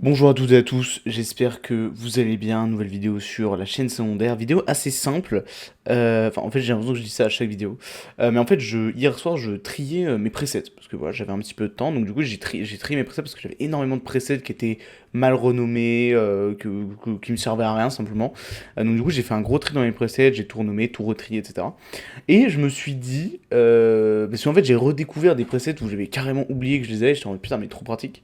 Bonjour à toutes et à tous, j'espère que vous allez bien. Nouvelle vidéo sur la chaîne secondaire, vidéo assez simple. Enfin, en fait, j'ai l'impression que je dis ça à chaque vidéo. Mais en fait, hier soir, je triais mes presets parce que voilà, j'avais un petit peu de temps. Donc, du coup, j'ai trié mes presets parce que j'avais énormément de presets qui étaient mal renommés, qui me servaient à rien simplement. Donc, du coup, j'ai fait un gros tri dans mes presets, j'ai tout renommé, tout retrié, etc. Et je me suis dit, parce qu'en fait, j'ai redécouvert des presets où j'avais carrément oublié que je les avais. J'étais en mode putain, mais trop pratique.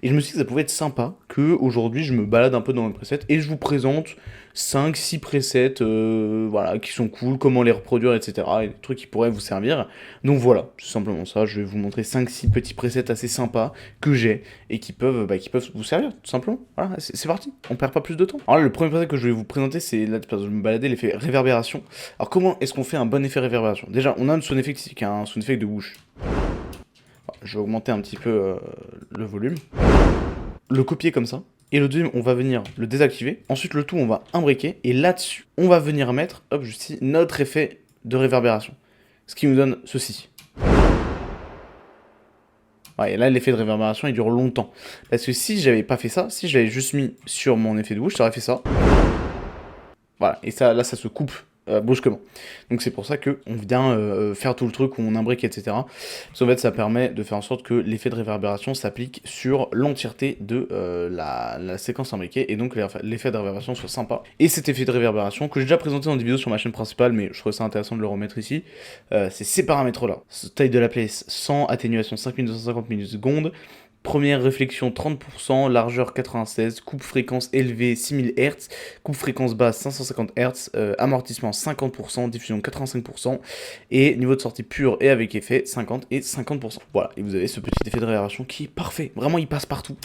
Et je me suis dit que ça pouvait être sympa que aujourd'hui je me balade un peu dans mes presets et je vous présente 5-6 presets voilà, qui sont cool, comment les reproduire, etc. Et des trucs qui pourraient vous servir. Donc voilà, c'est simplement ça. Je vais vous montrer 5-6 petits presets assez sympas que j'ai et qui peuvent vous servir, tout simplement. Voilà, c'est parti, on perd pas plus de temps. Alors là, le premier preset que je vais vous présenter, c'est là, parce que je me baladais, l'effet réverbération. Alors comment est-ce qu'on fait un bon effet réverbération? Déjà, on a un sound effect ici, qui est un sound effect de bouche. Alors, je vais augmenter un petit peu le volume, le copier comme ça, et le deuxième, on va venir le désactiver. Ensuite, le tout, on va imbriquer, et là-dessus, on va venir mettre, hop, juste ici, notre effet de réverbération. Ce qui nous donne ceci. Ouais, et là, l'effet de réverbération, il dure longtemps. Parce que si j'avais pas fait ça, si je l'avais juste mis sur mon effet de bouche, ça aurait fait ça. Voilà, et ça, là, ça se coupe brusquement. Donc c'est pour ça qu'on vient faire tout le truc où on imbrique, etc. Parce qu'en fait, ça permet de faire en sorte que l'effet de réverbération s'applique sur l'entièreté de la séquence imbriquée, et donc l'effet de réverbération soit sympa. Et cet effet de réverbération, que j'ai déjà présenté dans des vidéos sur ma chaîne principale, mais je trouvais ça intéressant de le remettre ici, c'est ces paramètres-là. Taille de la place 100, atténuation 5250 millisecondes, première réflexion 30%, largeur 96, coupe fréquence élevée 6000 Hz, coupe fréquence basse 550 Hz, amortissement 50%, diffusion 85%, et niveau de sortie pure et avec effet 50 et 50%. Voilà, et vous avez ce petit effet de réverbération qui est parfait, vraiment il passe partout.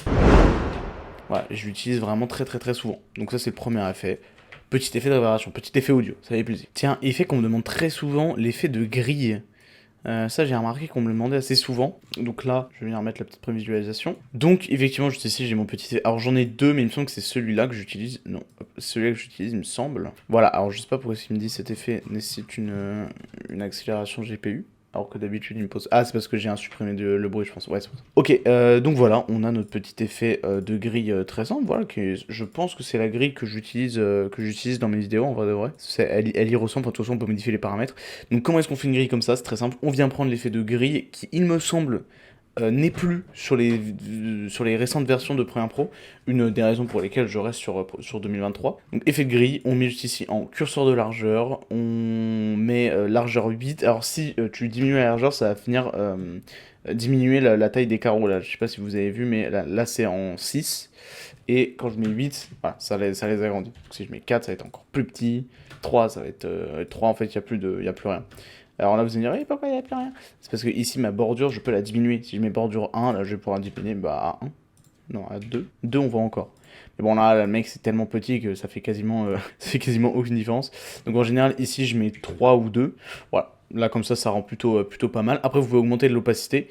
Voilà, je l'utilise vraiment très souvent. Donc ça c'est le premier effet. Petit effet de réverbération, petit effet audio, ça fait plaisir. Tiens, effet qu'on me demande très souvent, l'effet de grille. Ça, j'ai remarqué qu'on me le demandait assez souvent. Donc là, je vais venir mettre la petite prévisualisation. Donc, effectivement, juste ici, j'ai mon petit... Alors, j'en ai deux, mais il me semble que c'est celui-là que j'utilise. Non, celui-là que j'utilise, il me semble. Voilà, alors je sais pas pourquoi il me dit cet effet nécessite une accélération GPU. Alors que d'habitude, il me pose... Ah, c'est parce que j'ai un supprimé le bruit, je pense. Ouais, c'est pour ça. Ok, donc voilà, on a notre petit effet de grille très simple. Voilà, je pense que c'est la grille que j'utilise dans mes vidéos, en vrai de vrai. Elle y ressemble, enfin, de toute façon, on peut modifier les paramètres. Donc comment est-ce qu'on fait une grille comme ça? C'est très simple. On vient prendre l'effet de grille qui, il me semble, n'est plus sur les récentes versions de Premiere Pro, une des raisons pour lesquelles je reste sur 2023. Donc effet de grille, on met juste ici en curseur de largeur, on met largeur 8. Alors si tu diminues la largeur, ça va venir diminuer la taille des carreaux, là. Je sais pas si vous avez vu, mais là c'est en 6. Et quand je mets 8, voilà, ça les agrandit. Donc si je mets 4, ça va être encore plus petit. 3, ça va être 3, en fait, il n'y a plus rien. Alors là, vous allez me dire, eh, pourquoi il n'y a plus rien? C'est parce que ici, ma bordure, je peux la diminuer. Si je mets bordure 1, là, je vais pouvoir diminuer à 1. Non, à 2. 2, on voit encore. Mais bon, là, le mec, c'est tellement petit que ça fait quasiment, ça fait quasiment aucune différence. Donc en général, ici, je mets 3 ou 2. Voilà. Là, comme ça rend plutôt pas mal. Après, vous pouvez augmenter l'opacité.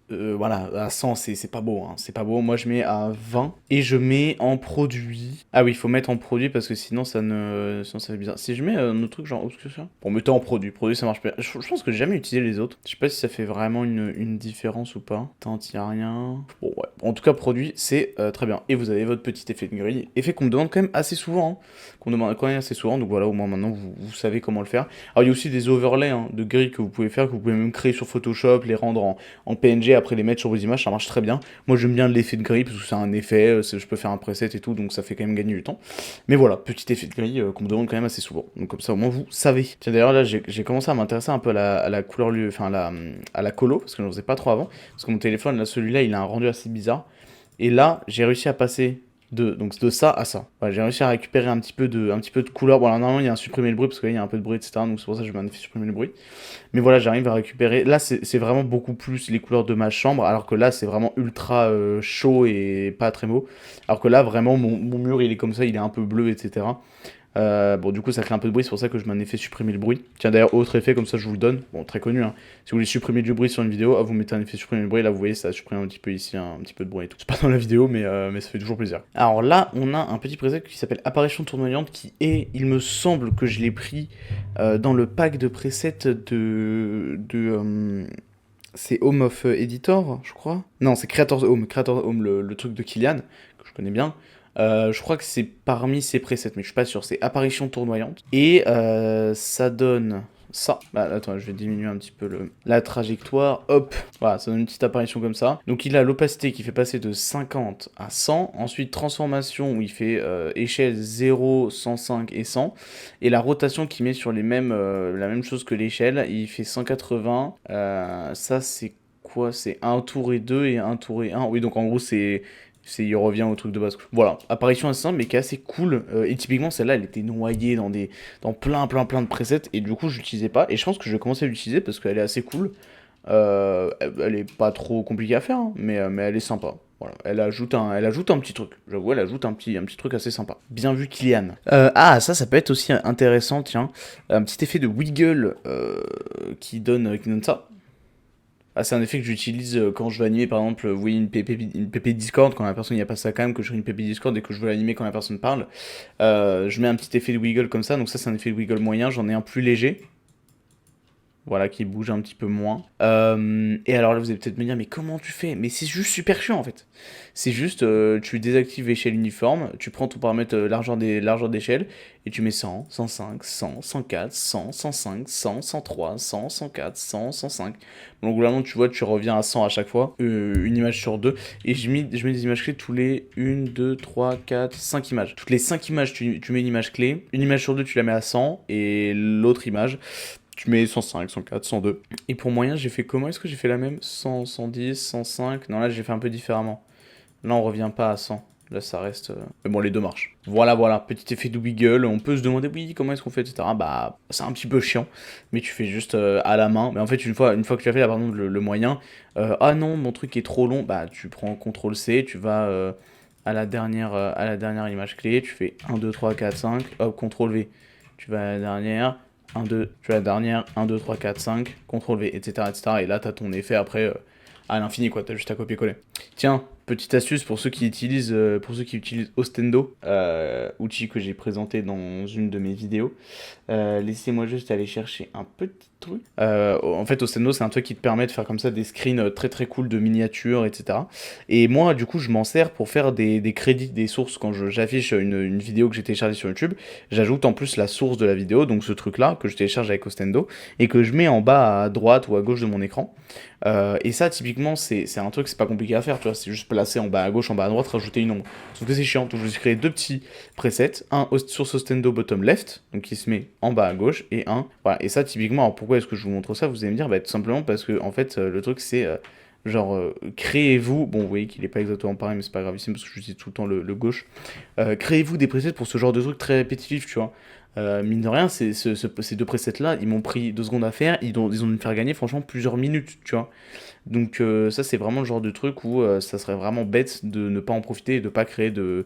Voilà, à 100, c'est pas beau, hein, c'est pas beau. Moi, je mets à 20 et je mets en produit. Ah oui, il faut mettre en produit parce que sinon ça fait bizarre. Si je mets un autre truc genre obscurceur, bon, mettez en produit. Produit, ça marche bien. Je pense que j'ai jamais utilisé les autres. Je sais pas si ça fait vraiment une différence ou pas. Tant il y a rien. Bon, ouais. En tout cas, produit, c'est très bien. Et vous avez votre petit effet de grille. Effet qu'on me demande quand même assez souvent, hein. Qu'on demande quand même assez souvent. Donc voilà, au moins maintenant vous savez comment le faire. Alors il y a aussi des overlays hein, de grilles que vous pouvez faire, que vous pouvez même créer sur Photoshop, les rendre en PNG, après les mettre sur vos images, ça marche très bien. Moi j'aime bien l'effet de grille parce que c'est un effet, je peux faire un preset et tout, donc ça fait quand même gagner du temps. Mais voilà, petit effet de grille qu'on me demande quand même assez souvent. Donc comme ça au moins vous savez. Tiens d'ailleurs là j'ai commencé à m'intéresser un peu à la couleur, enfin à la colo, parce que je n'en faisais pas trop avant. Parce que mon téléphone, là celui-là, il a un rendu assez bizarre. Et là j'ai réussi à passer donc de ça à ça. Voilà, j'ai réussi à récupérer un petit peu de couleur. Bon alors normalement il y a un supprimer le bruit parce qu'il y a un peu de bruit, etc. Donc c'est pour ça que je vais supprimer le bruit. Mais voilà, j'arrive à récupérer. Là, c'est vraiment beaucoup plus les couleurs de ma chambre, alors que là, c'est vraiment ultra chaud et pas très beau. Alors que là, vraiment, mon mur, il est comme ça, il est un peu bleu, etc. Bon, du coup, ça crée un peu de bruit, c'est pour ça que je m'en ai fait supprimer le bruit. Tiens, d'ailleurs, autre effet, comme ça, je vous le donne. Bon, très connu, hein. Si vous voulez supprimer du bruit sur une vidéo, vous mettez un effet supprimer le bruit. Là, vous voyez, ça supprime un petit peu ici, un petit peu de bruit et tout. C'est pas dans la vidéo, mais ça fait toujours plaisir. Alors là, on a un petit preset qui s'appelle Apparition tournoyante, qui est, il me semble que je l'ai pris dans le pack de presets c'est Home of Editor, je crois. Non, c'est Creator Home, le truc de Kylian, que que je connais bien. Je crois que c'est parmi ces presets, mais je suis pas sûr. C'est apparition tournoyante. Et ça donne ça. Bah, attends, je vais diminuer un petit peu la trajectoire. Hop, voilà, ça donne une petite apparition comme ça. Donc il a l'opacité qui fait passer de 50 à 100. Ensuite, transformation où il fait échelle 0, 105 et 100. Et la rotation qui met sur la même chose que l'échelle, il fait 180. Ça, c'est quoi? C'est un tour et 2 et un tour et 1. Oui, donc en gros, il revient au truc de base. Voilà, apparition assez simple mais qui est assez cool. Et typiquement, celle-là, elle était noyée dans plein de presets. Et du coup, je l'utilisais pas. Et je pense que je vais commencer à l'utiliser parce qu'elle est assez cool. Elle est pas trop compliquée à faire, hein, mais elle est sympa. Voilà, elle ajoute un petit truc. J'avoue, elle ajoute un petit truc assez sympa. Bien vu, Kylian. Ça peut être aussi intéressant, tiens. Un petit effet de wiggle qui donne ça. Ah, c'est un effet que j'utilise quand je veux animer, par exemple, vous voyez une PP Discord, quand la personne n'y a pas ça quand même, que je fais une PP Discord et que je veux l'animer quand la personne parle. Je mets un petit effet de wiggle comme ça, donc ça c'est un effet de wiggle moyen, j'en ai un plus léger. Voilà, qui bouge un petit peu moins. Et alors là, vous allez peut-être me dire, mais comment tu fais? Mais c'est juste super chiant en fait. C'est juste, tu désactives l'échelle uniforme, tu prends ton paramètre largeur d'échelle, et tu mets 100, 105, 100, 104, 100, 105, 100, 103, 100, 104, 100, 105. Donc globalement, tu vois, tu reviens à 100 à chaque fois, une image sur deux, et je mets des images clés tous les 1, 2, 3, 4, 5 images. Toutes les 5 images, tu mets une image clé, une image sur deux, tu la mets à 100, et l'autre image, tu mets 105, 104, 102. Et pour moyen, j'ai fait comment? Est-ce que j'ai fait la même? 100, 110, 105? Non, là, j'ai fait un peu différemment. Là, on revient pas à 100. Là, ça reste... Mais bon, les deux marchent. Voilà, petit effet de wiggle. On peut se demander, oui, comment est-ce qu'on fait, etc. Bah, c'est un petit peu chiant, mais tu fais juste à la main. Mais en fait, une fois que tu as fait, là, par exemple, le moyen, ah non, mon truc est trop long, bah, tu prends CTRL-C, tu vas à la dernière image clé, tu fais 1, 2, 3, 4, 5, hop, CTRL-V. Tu vas à la dernière... 1, 2, tu as la dernière, 1, 2, 3, 4, 5, CTRL-V, etc., etc. Et là, tu as ton effet après à l'infini, quoi. Tu as juste à copier-coller. Tiens, petite astuce pour ceux qui utilisent Ostendo, outil que j'ai présenté dans une de mes vidéos. Laissez-moi juste aller chercher un petit truc. En fait, Ostendo, c'est un truc qui te permet de faire comme ça des screens très très cool de miniatures, etc. Et moi, du coup, je m'en sers pour faire des crédits, des sources. Quand j'affiche une vidéo que j'ai téléchargée sur YouTube, j'ajoute en plus la source de la vidéo, donc ce truc-là que je télécharge avec Ostendo, et que je mets en bas à droite ou à gauche de mon écran. Et ça, typiquement, c'est un truc, c'est pas compliqué à faire, tu vois, c'est juste placer en bas à gauche, en bas à droite, rajouter une ombre. Sauf que c'est chiant, donc je me suis créé deux petits presets, un source Ostendo bottom left, donc qui se met en bas à gauche, et un, voilà, et ça, typiquement, alors pourquoi est-ce que je vous montre ça? Vous allez me dire, bah, tout simplement parce que, en fait, le truc, c'est, créez-vous, bon, vous voyez qu'il est pas exactement pareil, mais c'est pas gravissime, parce que je dis tout le temps le gauche, créez-vous des presets pour ce genre de trucs très répétitifs, tu vois. Mine de rien, ces deux presets-là, ils m'ont pris 2 secondes à faire, ils ont dû me faire gagner franchement plusieurs minutes, tu vois. Donc ça, c'est vraiment le genre de truc où ça serait vraiment bête de ne pas en profiter et de pas créer de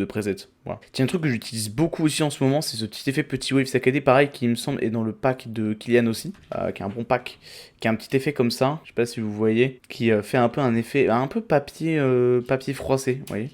presets. Voilà. Tiens, un truc que j'utilise beaucoup aussi en ce moment, c'est ce petit effet petit wave saccadé, pareil, qui il me semble est dans le pack de Kylian aussi, qui est un bon pack, qui a un petit effet comme ça, je sais pas si vous voyez, qui fait un peu un effet, un peu papier froissé, vous voyez.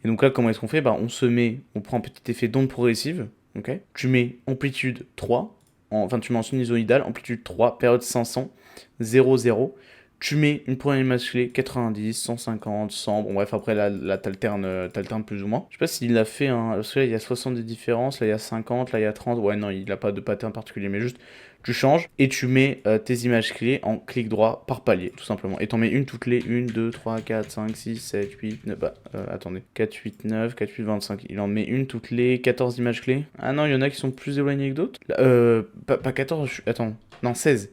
Et donc là, comment est-ce qu'on fait? Bah, on prend un petit effet d'onde progressive, ok. Tu mets amplitude 3, enfin tu mets en sinusoïdal, amplitude 3, période 500, 0, 0. Tu mets une première image clé, 90, 150, 100, bon bref, après là t'alternes plus ou moins. Je sais pas s'il a fait un... Parce que là il y a 70 différences, là il y a 50, là il y a 30, ouais non, il a pas de pattern particulier, mais juste tu changes et tu mets tes images clés en clic droit par palier, tout simplement. Et t'en mets une toutes les 1, 2, 3, 4, 5, 6, 7, 8, 9, attendez, 4, 8, 9, 4, 8, 25. Il en met une toutes les 14 images clés. Ah non, il y en a qui sont plus éloignés que d'autres. Pas 14, attends, non, 16.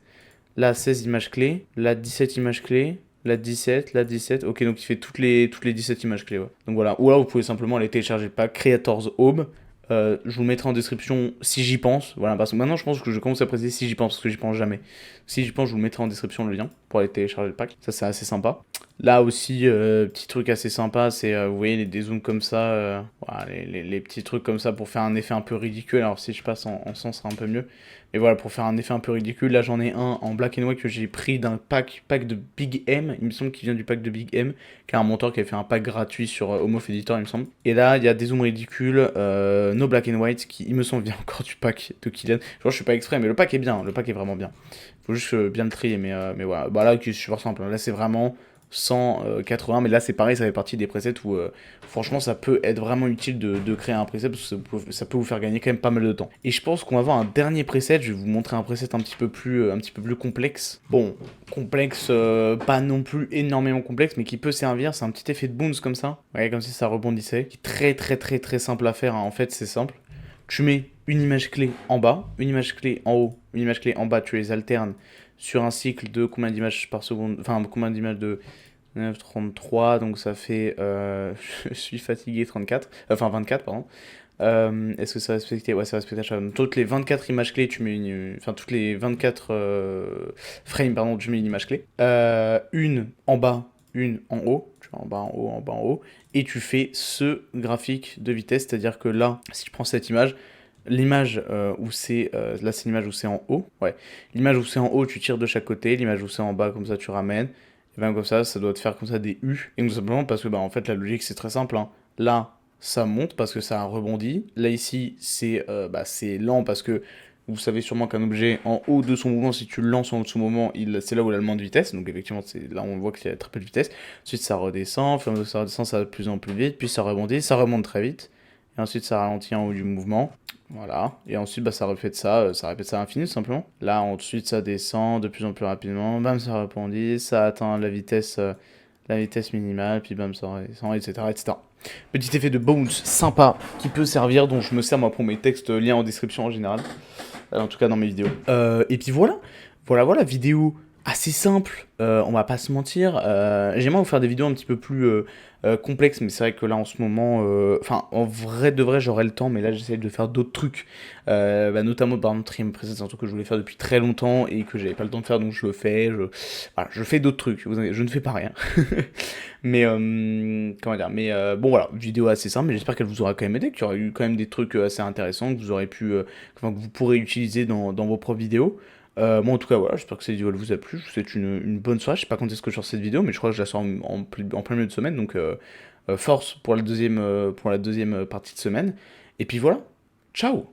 Là, 16 images clés, là, 17 images clés, là, 17, là, 17. Ok, donc il fait toutes les 17 images clés, ouais. Donc voilà, ou là, vous pouvez simplement aller télécharger le pack Creators Home. Je vous le mettrai en description si j'y pense. Voilà, parce que maintenant je pense que je commence à préciser si j'y pense, parce que j'y pense jamais. Si j'y pense, je vous le mettrai en description le lien pour aller télécharger le pack. Ça, c'est assez sympa. Là aussi, petit truc assez sympa, c'est, vous voyez, les dézooms comme ça, voilà, les petits trucs comme ça pour faire un effet un peu ridicule. Alors si je passe en 100, ce sera un peu mieux. Mais voilà, pour faire un effet un peu ridicule, là j'en ai un en black and white que j'ai pris d'un pack de Big M. Il me semble qu'il vient du pack de Big M, qui est un monteur qui avait fait un pack gratuit sur Homof Editor, il me semble. Et là, il y a des zooms ridicules, no black and white, qui, il me semble, vient encore du pack de Kylian. Je suis pas exprès, mais le pack est bien, le pack est vraiment bien. Faut juste bien le trier, mais voilà. Bah là, c'est super simple. Là, c'est vraiment 180, mais là c'est pareil, ça fait partie des presets où franchement ça peut être vraiment utile de créer un preset parce que ça peut vous faire gagner quand même pas mal de temps. Et je pense qu'on va avoir un dernier preset, je vais vous montrer un preset un petit peu plus complexe. Bon, complexe, pas non plus énormément complexe, mais qui peut servir, c'est un petit effet de bounce comme ça. Ouais, comme si ça rebondissait, qui est très simple à faire, hein. En fait c'est simple. Tu mets une image clé en bas, une image clé en haut, une image clé en bas, tu les alternes sur un cycle de combien d'images par seconde, enfin combien d'images de 9, 33, donc ça fait, je suis fatigué, 34, enfin 24, pardon. Est-ce que ça va respecter? Ouais, ça va respecter à chaque fois. Toutes les 24 images clés, tu mets une, enfin toutes les 24 frames, pardon, tu mets une image clé. Une en bas, une en haut, tu vois, en bas, en haut, en bas, en haut, et tu fais ce graphique de vitesse, c'est-à-dire que là, si je prends cette image, l'image où c'est, là c'est l'image où c'est en haut, ouais, l'image où c'est en haut, tu tires de chaque côté, l'image où c'est en bas, comme ça tu ramènes, et bien comme ça doit te faire comme ça des U, et tout simplement parce que bah en fait la logique c'est très simple, hein. Là, ça monte parce que ça a rebondi, là ici c'est lent parce que vous savez sûrement qu'un objet en haut de son mouvement, si tu le lances en haut de son mouvement, c'est là où il a le moins de vitesse, donc effectivement là on voit qu'il y a très peu de vitesse, ensuite ça redescend, enfin, ça redescend, ça va de plus en plus vite, puis ça rebondit, ça remonte très vite, et ensuite ça ralentit en haut du mouvement. Voilà, et ensuite ça répète ça à l'infini tout simplement. Là ensuite ça descend de plus en plus rapidement, bam ça rebondit, ça atteint la vitesse minimale, puis bam ça redescend, etc., etc. Petit effet de bounce sympa qui peut servir, dont je me sers moi pour mes textes, lien en description en général, en tout cas dans mes vidéos. Et puis voilà, vidéo assez simple, on va pas se mentir. J'aimerais vous faire des vidéos un petit peu plus complexes, mais c'est vrai que là en ce moment, enfin en vrai de vrai j'aurais le temps, mais là j'essaie de faire d'autres trucs, notamment par exemple Triumph Preset, c'est un truc que je voulais faire depuis très longtemps et que j'avais pas le temps de faire, donc je le fais, voilà, je fais d'autres trucs, je ne fais pas rien. Mais comment dire, mais bon voilà, vidéo assez simple, mais j'espère qu'elle vous aura quand même aidé, qu'il y aura eu quand même des trucs assez intéressants que vous aurez pu, enfin, que vous pourrez utiliser dans vos propres vidéos. Moi en tout cas voilà, j'espère que cette vidéo elle vous a plu, je vous souhaite une bonne soirée, je sais pas quand est-ce que je sors cette vidéo, mais je crois que je la sors en plein milieu de semaine, donc force pour la deuxième partie de semaine, et puis voilà, ciao.